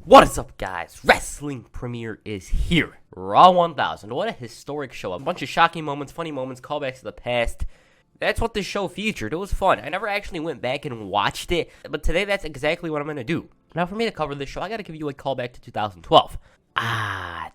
What is up, guys? Wrestling Premiere is here. Raw 1000. What a historic show. A bunch of shocking moments, funny moments, callbacks to the past. That's what this show featured. It was fun. I never actually went back and watched it, but today that's exactly what I'm going to do. Now, for me to cover this show, I got to give you a callback to 2012.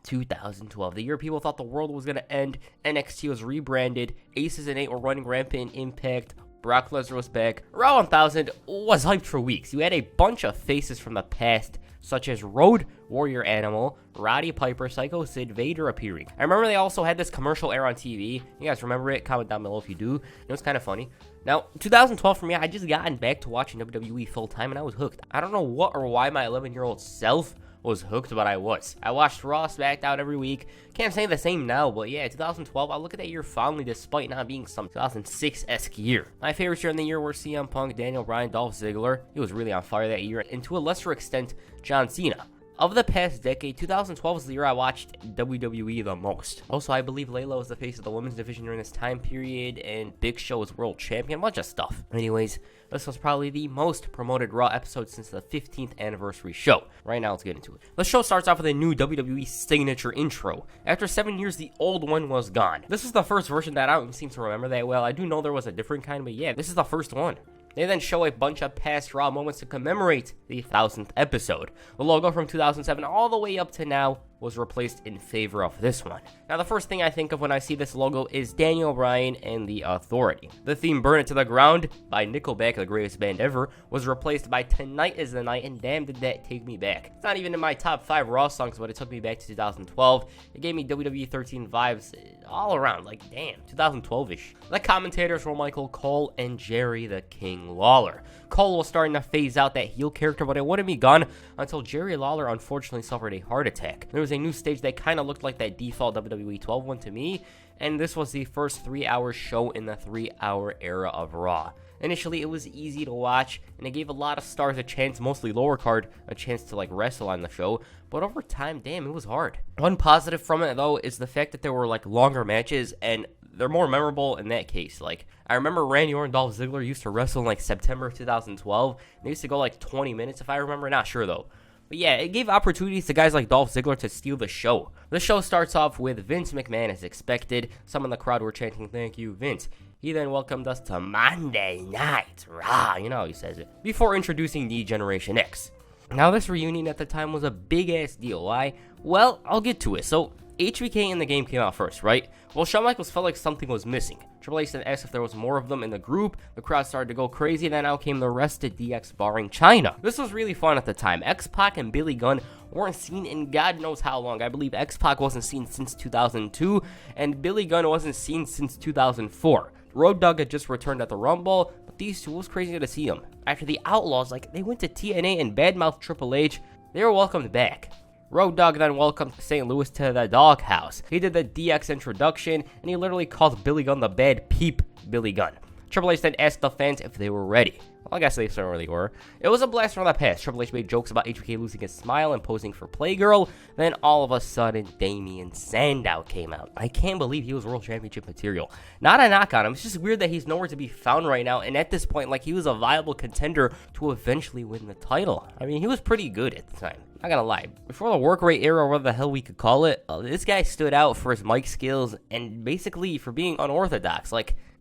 2012. The year people thought the world was going to end. NXT was rebranded. Aces and 8 were running rampant in Impact. Brock Lesnar was back. Raw 1000 was hyped for weeks. You had a bunch of faces from the past, such as Road Warrior Animal, Roddy Piper, Psycho Sid, Vader appearing. I remember they also had this commercial air on TV. You guys remember it? Comment down below if you do. It was kind of funny. Now, 2012 for me, I just gotten back to watching WWE full time and I was hooked. I don't know what or why my 11-year-old self was hooked, but I was. I watched Raw, SmackDown every week. Can't say the same now, but yeah, 2012, I look at that year fondly despite not being some 2006-esque year. My favorites year in the year were CM Punk, Daniel Bryan, Dolph Ziggler. He was really on fire that year, and to a lesser extent, John Cena. Of the past decade, 2012 was the year I watched WWE the most. Also, I believe Layla was the face of the women's division during this time period, and Big Show was world champion, a bunch of stuff. Anyways, this was probably the most promoted Raw episode since the 15th anniversary show. Right now, let's get into it. The show starts off with a new WWE signature intro. After 7 years, the old one was gone. This is the first version that I don't seem to remember that well. I do know there was a different kind, but yeah, this is the first one. They then show a bunch of past Raw moments to commemorate the 1000th episode. The logo from 2007 all the way up to now was replaced in favor of this one. Now, the first thing I think of when I see this logo is Daniel Bryan and the Authority. The theme Burn It to the Ground by Nickelback, the greatest band ever, was replaced by Tonight is the Night, and damn did that take me back. It's not even in my top 5 Raw songs, but it took me back to 2012. It gave me WWE 13 vibes all around, like damn, 2012-ish. The commentators were Michael Cole and Jerry the King Lawler. Cole was starting to phase out that heel character, but it wouldn't be gone until Jerry Lawler unfortunately suffered a heart attack. There was a new stage that kind of looked like that default WWE 12 one to me, and this was the first 3-hour show in the 3-hour era of Raw. Initially, it was easy to watch, and it gave a lot of stars a chance, mostly lower card, a chance to wrestle on the show, but over time, damn, it was hard. One positive from it, though, is the fact that there were longer matches, and they're more memorable in that case. I remember Randy Orton and Dolph Ziggler used to wrestle in September of 2012. They used to go 20 minutes, if I remember. Not sure though. But yeah, it gave opportunities to guys like Dolph Ziggler to steal the show. The show starts off with Vince McMahon as expected. Some in the crowd were chanting, "Thank you, Vince." He then welcomed us to Monday Night Raw. You know how he says it. Before introducing the Generation X. Now, this reunion at the time was a big-ass deal. Why? Well, I'll get to it. So, HBK in the game came out first, right? Well, Shawn Michaels felt like something was missing. Triple H then asked if there was more of them in the group. The crowd started to go crazy, then out came the rest of DX barring Chyna. This was really fun at the time. X-Pac and Billy Gunn weren't seen in God knows how long. I believe X-Pac wasn't seen since 2002, and Billy Gunn wasn't seen since 2004. Road Dogg had just returned at the Rumble, but these two, it was crazy to see them. After the Outlaws, they went to TNA and badmouthed Triple H, they were welcomed back. Road Dogg then welcomed St. Louis to the doghouse. He did the DX introduction, and he literally called Billy Gunn the bad peep Billy Gunn. Triple H then asked the fans if they were ready. Well, I guess they certainly were. It was a blast from the past. Triple H made jokes about HBK losing his smile and posing for Playgirl. Then all of a sudden, Damien Sandow came out. I can't believe he was World Championship material. Not a knock on him. It's just weird that he's nowhere to be found right now. And at this point, he was a viable contender to eventually win the title. I mean, he was pretty good at the time. Not gonna lie. Before the work rate era, or whatever the hell we could call it, this guy stood out for his mic skills and basically for being unorthodox.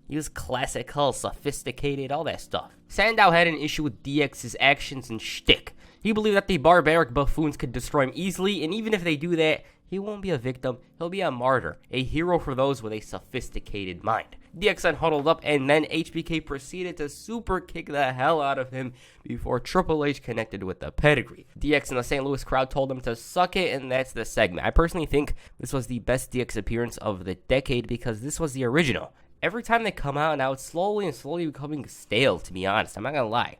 He was classical, sophisticated, all that stuff. Sandow had an issue with DX's actions and shtick. He believed that the barbaric buffoons could destroy him easily, and even if they do that, he won't be a victim, he'll be a martyr, a hero for those with a sophisticated mind. DX then huddled up, and then HBK proceeded to super kick the hell out of him before Triple H connected with the pedigree. DX and the St. Louis crowd told him to suck it, and that's the segment. I personally think this was the best DX appearance of the decade because this was the original. Every time they come out now, it's slowly becoming stale, to be honest. I'm not gonna lie.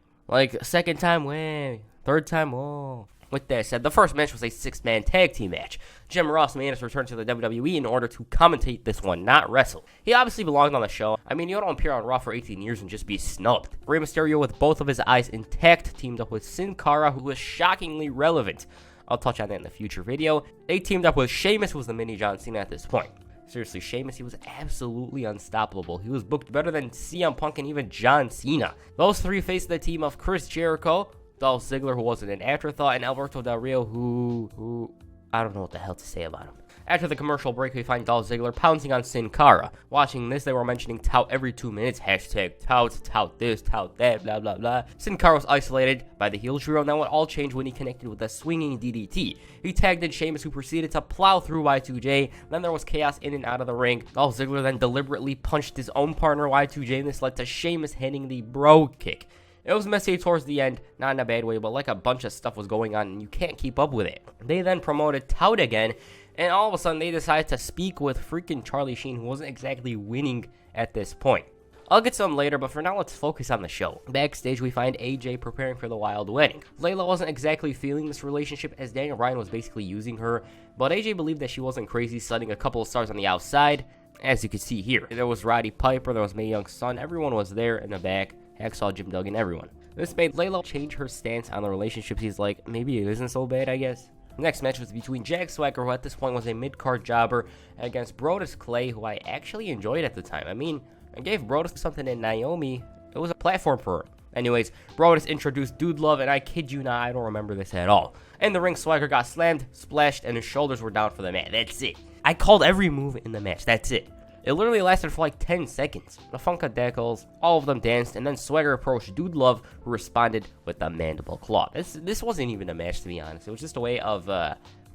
Second time, way. Third time, whoa. With that said, the first match was a 6-man tag team match. Jim Ross made his return to the WWE in order to commentate this one, not wrestle. He obviously belonged on the show. I mean, you don't appear on Raw for 18 years and just be snubbed. Rey Mysterio, with both of his eyes intact, teamed up with Sin Cara, who was shockingly relevant. I'll touch on that in the future video. They teamed up with Sheamus, who was the mini John Cena at this point. Seriously, Sheamus, he was absolutely unstoppable. He was booked better than CM Punk and even John Cena. Those three faced the team of Chris Jericho, Dolph Ziggler, who wasn't an afterthought, and Alberto Del Rio, who I don't know what the hell to say about him. After the commercial break, we find Dolph Ziggler pouncing on Sin Cara. Watching this, they were mentioning tout every 2 minutes. Hashtag tout this, tout that, blah, blah, blah. Sin Cara was isolated by the heel trio, and that would all change when he connected with a swinging DDT. He tagged in Sheamus, who proceeded to plow through Y2J. Then there was chaos in and out of the ring. Dolph Ziggler then deliberately punched his own partner Y2J, and this led to Sheamus hitting the bro kick. It was messy towards the end, not in a bad way, but like a bunch of stuff was going on, and you can't keep up with it. They then promoted Tout again, and all of a sudden, they decided to speak with freaking Charlie Sheen, who wasn't exactly winning at this point. I'll get to him later, but for now, let's focus on the show. Backstage, we find AJ preparing for the Wild Wedding. Layla wasn't exactly feeling this relationship, as Daniel Bryan was basically using her, but AJ believed that she wasn't crazy, setting a couple of stars on the outside, as you can see here. There was Roddy Piper, there was Mae Young's son, everyone was there in the back, Hacksaw Jim Duggan, everyone. This made Layla change her stance on the relationship. He's like, maybe it isn't so bad, I guess. Next match was between Jack Swagger, who at this point was a mid-card jobber, against Brodus Clay, who I actually enjoyed at the time. I mean, I gave Brodus something in Naomi. It was a platform for her. Anyways, Brodus introduced Dude Love, and I kid you not, I don't remember this at all. In the ring, Swagger got slammed, splashed, and his shoulders were down for the mat. That's it. I called every move in the match. That's it. It literally lasted for like 10 seconds. The Funkadactyls, all of them danced, and then Swagger approached Dude Love, who responded with the mandible claw. This wasn't even a match, to be honest. It was just a way of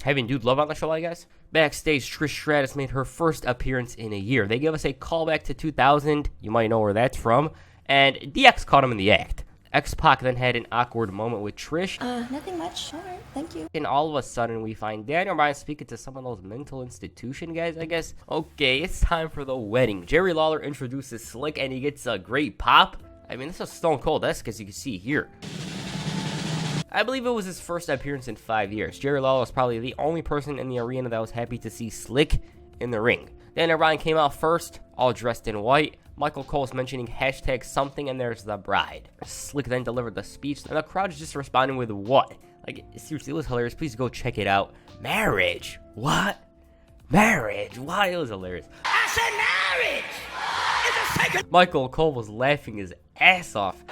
having Dude Love on the show, I guess. Backstage, Trish Stratus made her first appearance in a year. They give us a callback to 2000. You might know where that's from. And DX caught him in the act. X-Pac then had an awkward moment with Trish. Nothing much. All right, thank you. And all of a sudden, we find Daniel Bryan speaking to some of those mental institution guys, I guess. Okay, it's time for the wedding. Jerry Lawler introduces Slick, and he gets a great pop. I mean, this is Stone Cold-esque, as you can see here. I believe it was his first appearance in 5 years. Jerry Lawler was probably the only person in the arena that was happy to see Slick in the ring. Daniel Bryan came out first, all dressed in white. Michael Cole's mentioning hashtag something, and there's the bride. Slick then delivered the speech, and the crowd is just responding with what? Like, seriously, it was hilarious. Please go check it out. Marriage? What? Marriage? Why? It was hilarious. I said marriage! It's a sacred... Michael Cole was laughing his ass off.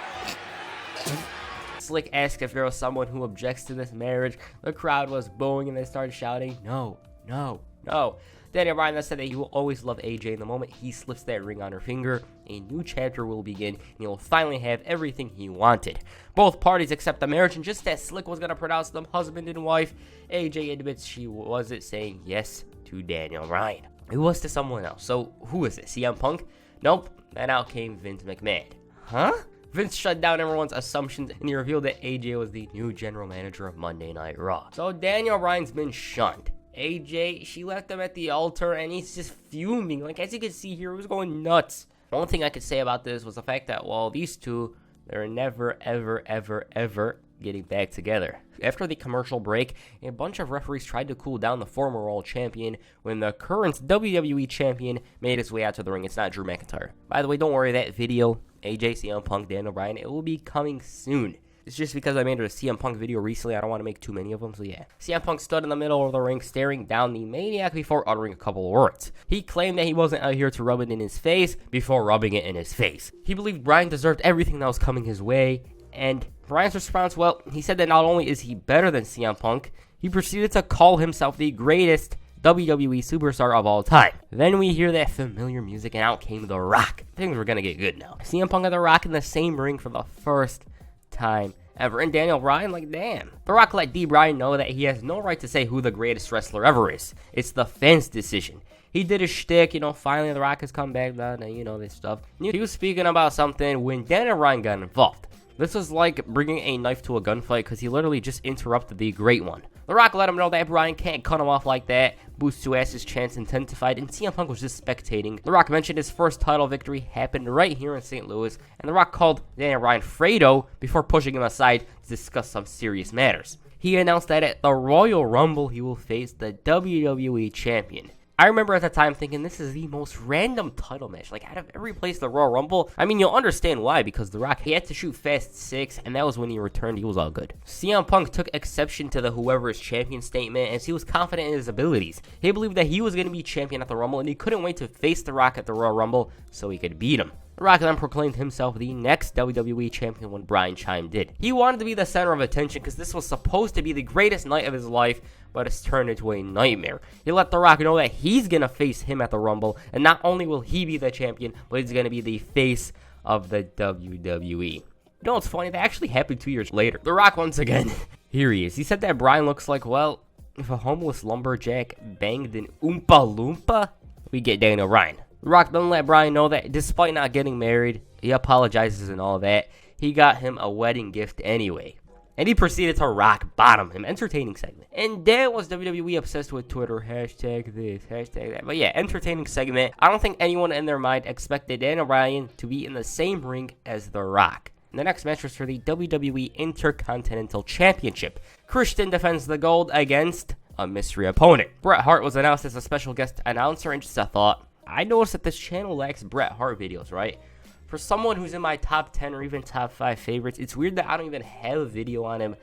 Slick asked if there was someone who objects to this marriage. The crowd was booing, and they started shouting, no, no, no. Daniel Bryan then said that he will always love AJ. In the moment he slips that ring on her finger, a new chapter will begin, and he will finally have everything he wanted. Both parties accept the marriage, and just as Slick was going to pronounce them husband and wife, AJ admits she wasn't saying yes to Daniel Bryan. It was to someone else. So who is it? CM Punk? Nope. Then out came Vince McMahon. Huh? Vince shut down everyone's assumptions, and he revealed that AJ was the new general manager of Monday Night Raw. So Daniel Bryan's been shunned. AJ, she left him at the altar, and he's just fuming. Like, as you can see here, he was going nuts. The only thing I could say about this was the fact that, well, these two, they're never, ever, ever, ever getting back together. After the commercial break, a bunch of referees tried to cool down the former world champion when the current WWE champion made his way out to the ring. It's not Drew McIntyre. By the way, don't worry, that video, AJ, CM Punk, Daniel Bryan, it will be coming soon. It's just because I made a CM Punk video recently, I don't want to make too many of them, so yeah. CM Punk stood in the middle of the ring staring down the Maniac before uttering a couple of words. He claimed that he wasn't out here to rub it in his face before rubbing it in his face. He believed Bryan deserved everything that was coming his way, and Bryan's response, well, he said that not only is he better than CM Punk, he proceeded to call himself the greatest WWE superstar of all time. Then we hear that familiar music, and out came The Rock. Things were gonna get good now. CM Punk and The Rock in the same ring for the first time ever. And Daniel Bryan, like, damn. The Rock let D. Bryan know that he has no right to say who the greatest wrestler ever is. It's the fans' decision. He did his shtick, finally The Rock has come back, this stuff. He was speaking about something when Daniel Bryan got involved. This was like bringing a knife to a gunfight because he literally just interrupted the great one. The Rock let him know that Bryan can't cut him off like that. Boost to Ass's chance intensified, and CM Punk was just spectating. The Rock mentioned his first title victory happened right here in St. Louis, and The Rock called Daniel Bryan Fredo before pushing him aside to discuss some serious matters. He announced that at the Royal Rumble, he will face the WWE Champion. I remember at the time thinking this is the most random title match. Like, out of every place the Royal Rumble, I mean, you'll understand why, because The Rock, he had to shoot Fast 6, and that was when he returned. He was all good. CM Punk took exception to the whoever is champion statement, as he was confident in his abilities. He believed that he was going to be champion at the Rumble, and he couldn't wait to face The Rock at the Royal Rumble so he could beat him. The Rock then proclaimed himself the next WWE champion when Bryan chimed in. He wanted to be the center of attention because this was supposed to be the greatest night of his life, but it's turned into a nightmare. He let The Rock know that he's going to face him at the Rumble, and not only will he be the champion, but he's going to be the face of the WWE. You know what's funny? That actually happened 2 years later. The Rock once again, here he is. He said that Bryan looks like, well, if a homeless lumberjack banged an Oompa Loompa, we get Daniel Bryan. The Rock then let Bryan know that despite not getting married, he apologizes and all that, he got him a wedding gift anyway. And he proceeded to rock bottom him. Entertaining segment. And that was WWE obsessed with Twitter. Hashtag this, hashtag that. But yeah, entertaining segment. I don't think anyone in their mind expected Daniel Bryan to be in the same ring as The Rock. And the next match was for the WWE Intercontinental Championship. Christian defends the gold against a mystery opponent. Bret Hart was announced as a special guest announcer, and just a thought. I noticed that this channel lacks Bret Hart videos, right? For someone who's in my top 10 or even top 5 favorites, it's weird that I don't even have a video on him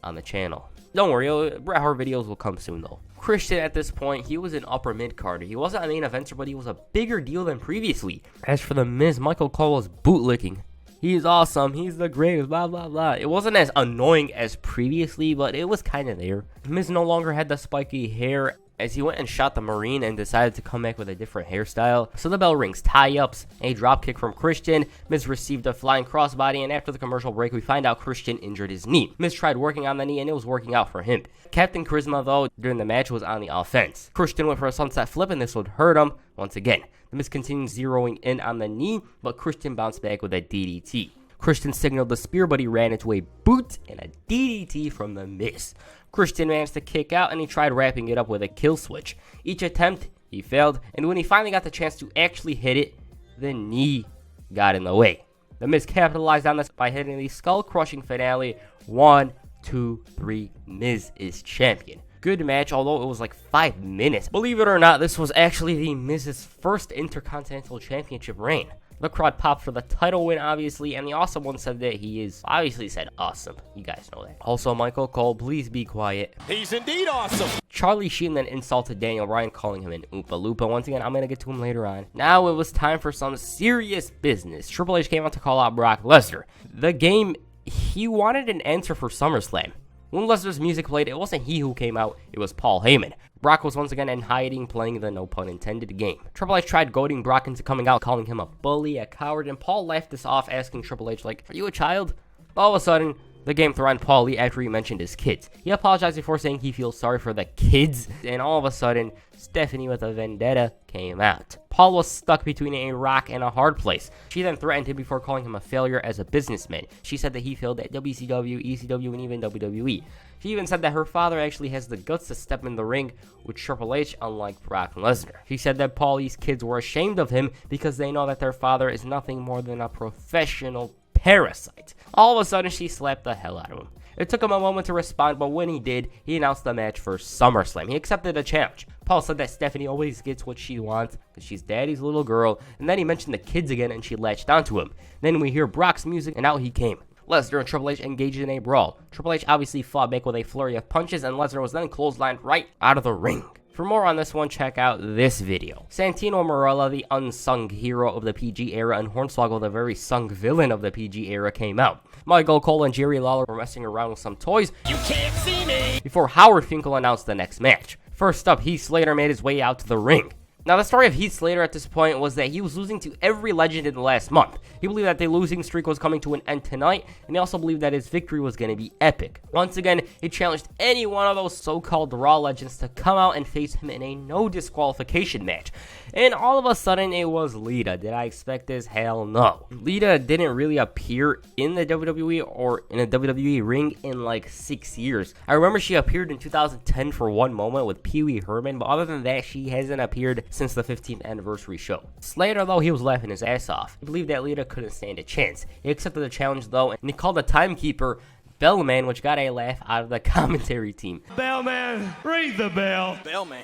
on the channel. Don't worry, Bret Hart videos will come soon though. Christian at this point, he was an upper mid-carder. He wasn't a main eventer, but he was a bigger deal than previously. As for The Miz, Michael Cole was bootlicking. He's awesome, he's the greatest, blah blah blah. It wasn't as annoying as previously, but it was kind of there. Miz no longer had the spiky hair, as he went and shot the Marine and decided to come back with a different hairstyle. So the bell rings, tie-ups, a dropkick from Christian. Miz received a flying crossbody, and after the commercial break, we find out Christian injured his knee. Miz tried working on the knee, and it was working out for him. Captain Charisma, though, during the match was on the offense. Christian went for a sunset flip, and this would hurt him once again. The Miz continued zeroing in on the knee, but Christian bounced back with a DDT. Christian signaled the spear, but he ran into a boot and a DDT from the Miz. Christian managed to kick out, and he tried wrapping it up with a kill switch. Each attempt, he failed, and when he finally got the chance to actually hit it, the knee got in the way. The Miz capitalized on this by hitting the skull-crushing finale. 1, 2, 3, Miz is champion. Good match, although it was like 5 minutes. Believe it or not, this was actually the Miz's first Intercontinental Championship reign. The crowd popped for the title win, obviously, and the awesome one said that he is, obviously said awesome. You guys know that. Also, Michael Cole, please be quiet. He's indeed awesome. Charlie Sheen then insulted Daniel Bryan, calling him an Oompa Loompa. Once again, I'm going to get to him later on. Now it was time for some serious business. Triple H came out to call out Brock Lesnar. The game, he wanted an answer for SummerSlam. When Lesnar's music played, it wasn't he who came out, it was Paul Heyman. Brock was once again in hiding, playing the no pun intended game. Triple H tried goading Brock into coming out, calling him a bully, a coward, and Paul laughed this off, asking Triple H, like, are you a child? All of a sudden, the game threw on Paul Lee after he mentioned his kids. He apologized before saying he feels sorry for the kids, and all of a sudden, Stephanie with a vendetta came out. Paul was stuck between a rock and a hard place. She then threatened him before calling him a failure as a businessman. She said that he failed at WCW, ECW, and even WWE. She even said that her father actually has the guts to step in the ring with Triple H, unlike Brock Lesnar. She said that Paulie's kids were ashamed of him because they know that their father is nothing more than a professional parasite. All of a sudden, she slapped the hell out of him. It took him a moment to respond, but when he did, he announced the match for SummerSlam. He accepted the challenge. Paul said that Stephanie always gets what she wants because she's daddy's little girl, and then he mentioned the kids again, and she latched onto him. Then we hear Brock's music, and out he came. Lesnar and Triple H engaged in a brawl. Triple H obviously fought back with a flurry of punches, and Lesnar was then clotheslined right out of the ring. For more on this one, check out this video. Santino Marella, the unsung hero of the PG era, and Hornswoggle, the very sung villain of the PG era, came out. Michael Cole and Jerry Lawler were messing around with some toys. You can't see me. Before Howard Finkel announced the next match. First up, Heath Slater made his way out to the ring. Now, the story of Heath Slater at this point was that he was losing to every legend in the last month. He believed that the losing streak was coming to an end tonight, and he also believed that his victory was going to be epic. Once again, he challenged any one of those so-called Raw legends to come out and face him in a no disqualification match. And all of a sudden, it was Lita. Did I expect this? Hell no. Lita didn't really appear in the WWE or in a WWE ring in like 6 years. I remember she appeared in 2010 for one moment with Pee Wee Herman, but other than that, she hasn't appeared since the 15th anniversary show. Slater, though, he was laughing his ass off. He believed that Lita couldn't stand a chance. He accepted the challenge, though, and he called the timekeeper Bellman, which got a laugh out of the commentary team. Bellman, read the bell. Bellman.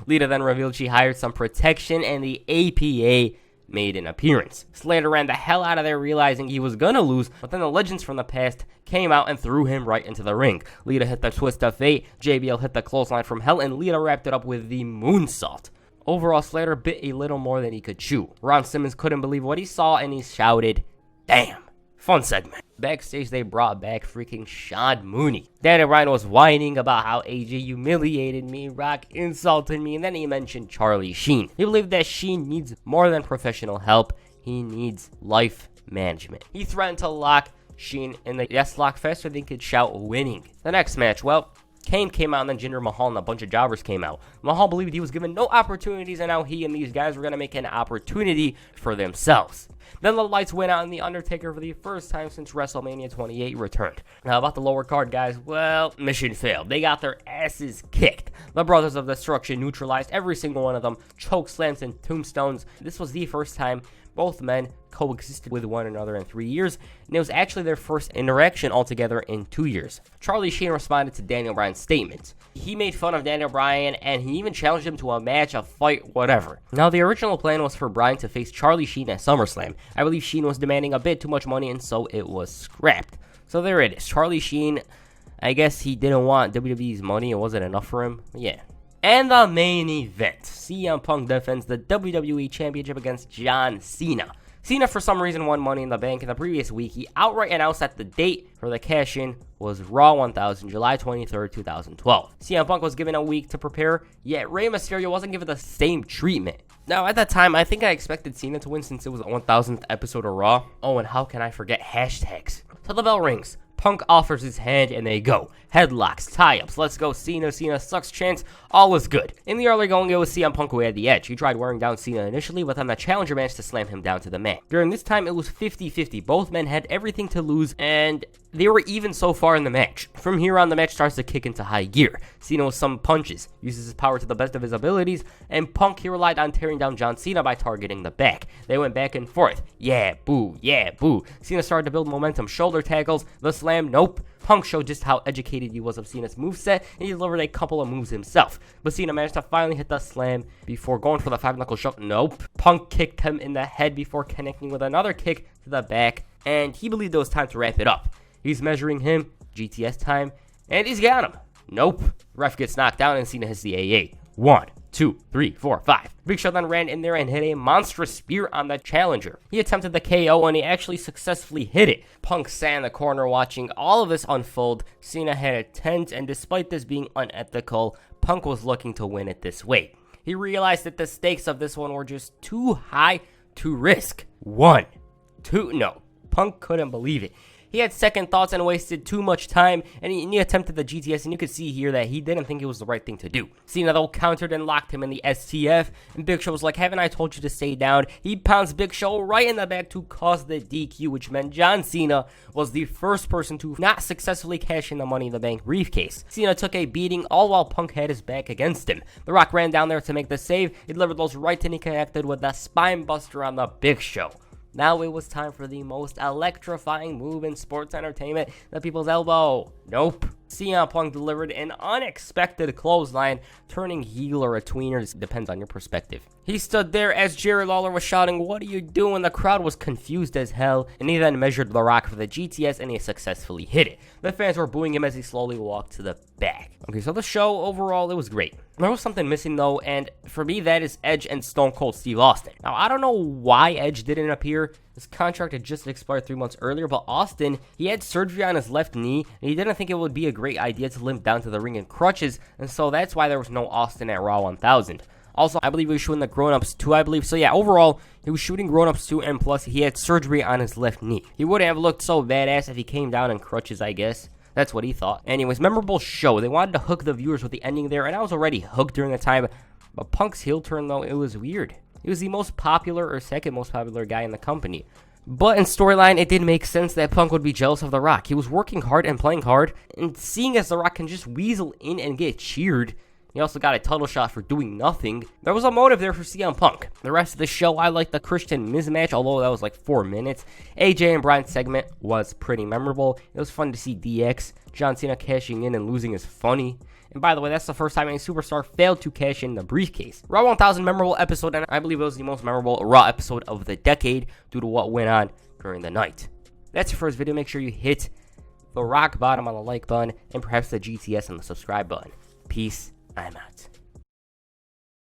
Lita then revealed she hired some protection, and the APA made an appearance. Slater ran the hell out of there, realizing he was gonna lose, but then the legends from the past came out and threw him right into the ring. Lita hit the twist of fate, JBL hit the clothesline from hell, and Lita wrapped it up with the moonsault. Overall, Slater bit a little more than he could chew. Ron Simmons couldn't believe what he saw and he shouted, "Damn." Fun segment. Backstage, they brought back freaking Sean Mooney. Daniel Bryan was whining about how AJ humiliated me, Rock insulted me, and then he mentioned Charlie Sheen. He believed that Sheen needs more than professional help. He needs life management. He threatened to lock Sheen in the yes lock faster than he could shout winning. The next match, well, Kane came out and then Jinder Mahal and a bunch of jobbers came out. Mahal believed he was given no opportunities and now he and these guys were going to make an opportunity for themselves. Then the lights went out and The Undertaker for the first time since WrestleMania 28 returned. Now about the lower card guys, well, mission failed. They got their asses kicked. The Brothers of Destruction neutralized every single one of them, choke slams and tombstones. This was the first time both men coexisted with one another in 3 years, and it was actually their first interaction altogether in 2 years. Charlie Sheen responded to Daniel Bryan's statement. He made fun of Daniel Bryan, and he even challenged him to a match, a fight, whatever. Now, the original plan was for Bryan to face Charlie Sheen at SummerSlam. I believe Sheen was demanding a bit too much money, and so it was scrapped. So there it is. Charlie Sheen, I guess he didn't want WWE's money. It wasn't enough for him. Yeah. And the main event, CM Punk defends the WWE Championship against John Cena. Cena, for some reason, won Money in the Bank in the previous week. He outright announced that the date for the cash-in was Raw 1000, July 23rd, 2012. CM Punk was given a week to prepare, yet Rey Mysterio wasn't given the same treatment. Now, at that time, I think I expected Cena to win since it was the 1000th episode of Raw. Oh, and how can I forget hashtags? So the bell rings. Punk offers his hand and they go. Headlocks, tie-ups, let's go Cena, Cena sucks chance, all was good. In the early going, it was CM Punk who had the edge. He tried wearing down Cena initially, but then the challenger managed to slam him down to the mat. During this time, it was 50-50. Both men had everything to lose, and they were even so far in the match. From here on, the match starts to kick into high gear. Cena with some punches, uses his power to the best of his abilities, and Punk, he relied on tearing down John Cena by targeting the back. They went back and forth. Yeah, boo, yeah, boo. Cena started to build momentum. Shoulder tackles, the slam, nope. Punk showed just how educated he was of Cena's moveset, and he delivered a couple of moves himself. But Cena managed to finally hit the slam before going for the 5-knuckle shove. Nope. Punk kicked him in the head before connecting with another kick to the back, and he believed it was time to wrap it up. He's measuring him, GTS time, and he's got him. Nope. Ref gets knocked down and Cena hits the AA. 1, 2, 3, 4, 5. Big Show then ran in there and hit a monstrous spear on the challenger. He attempted the KO and he actually successfully hit it. Punk sat in the corner watching all of this unfold. Cena had a tent, and despite this being unethical, Punk was looking to win it this way. He realized that the stakes of this one were just too high to risk. 1, 2, no. Punk couldn't believe it. He had second thoughts and wasted too much time, and he attempted the GTS, and you could see here that he didn't think it was the right thing to do. Cena, though, countered and locked him in the STF, and Big Show was like, haven't I told you to stay down? He pounds Big Show right in the back to cause the DQ, which meant John Cena was the first person to not successfully cash in the Money in the Bank briefcase. Cena took a beating, all while Punk had his back against him. The Rock ran down there to make the save. He delivered those right, and he connected with the spine buster on the Big Show. Now it was time for the most electrifying move in sports entertainment, the People's Elbow. Nope. CM Punk delivered an unexpected clothesline, turning heel or a tweener, depends on your perspective. He stood there as Jerry Lawler was shouting, "What are you doing?" The crowd was confused as hell, and he then measured The Rock for the GTS, and he successfully hit it. The fans were booing him as he slowly walked to the back. Okay, so the show, overall, it was great. There was something missing, though, and for me, that is Edge and Stone Cold Steve Austin. Now, I don't know why Edge didn't appear. His contract had just expired 3 months earlier, but Austin, he had surgery on his left knee, and he didn't think it would be a great idea to limp down to the ring in crutches, and so that's why there was no Austin at Raw 1000. Also, I believe he was shooting the Grown-Ups 2, I believe. So yeah, overall, he was shooting Grown-Ups 2, and plus, he had surgery on his left knee. He wouldn't have looked so badass if he came down in crutches, I guess. That's what he thought. Anyways, memorable show. They wanted to hook the viewers with the ending there, and I was already hooked during the time. But Punk's heel turn, though, it was weird. He was the most popular or second most popular guy in the company. But in storyline, it did make sense that Punk would be jealous of The Rock. He was working hard and playing hard, and seeing as The Rock can just weasel in and get cheered, he also got a title shot for doing nothing. There was a motive there for CM Punk. The rest of the show, I liked the Christian Miz match, although that was like 4 minutes. AJ and Bryan's segment was pretty memorable. It was fun to see DX. John Cena cashing in and losing is funny. And by the way, that's the first time any superstar failed to cash in the briefcase. Raw 1000 memorable episode, and I believe it was the most memorable Raw episode of the decade due to what went on during the night. That's your first video. Make sure you hit the rock bottom on the like button and perhaps the GTS on the subscribe button. Peace. I'm out.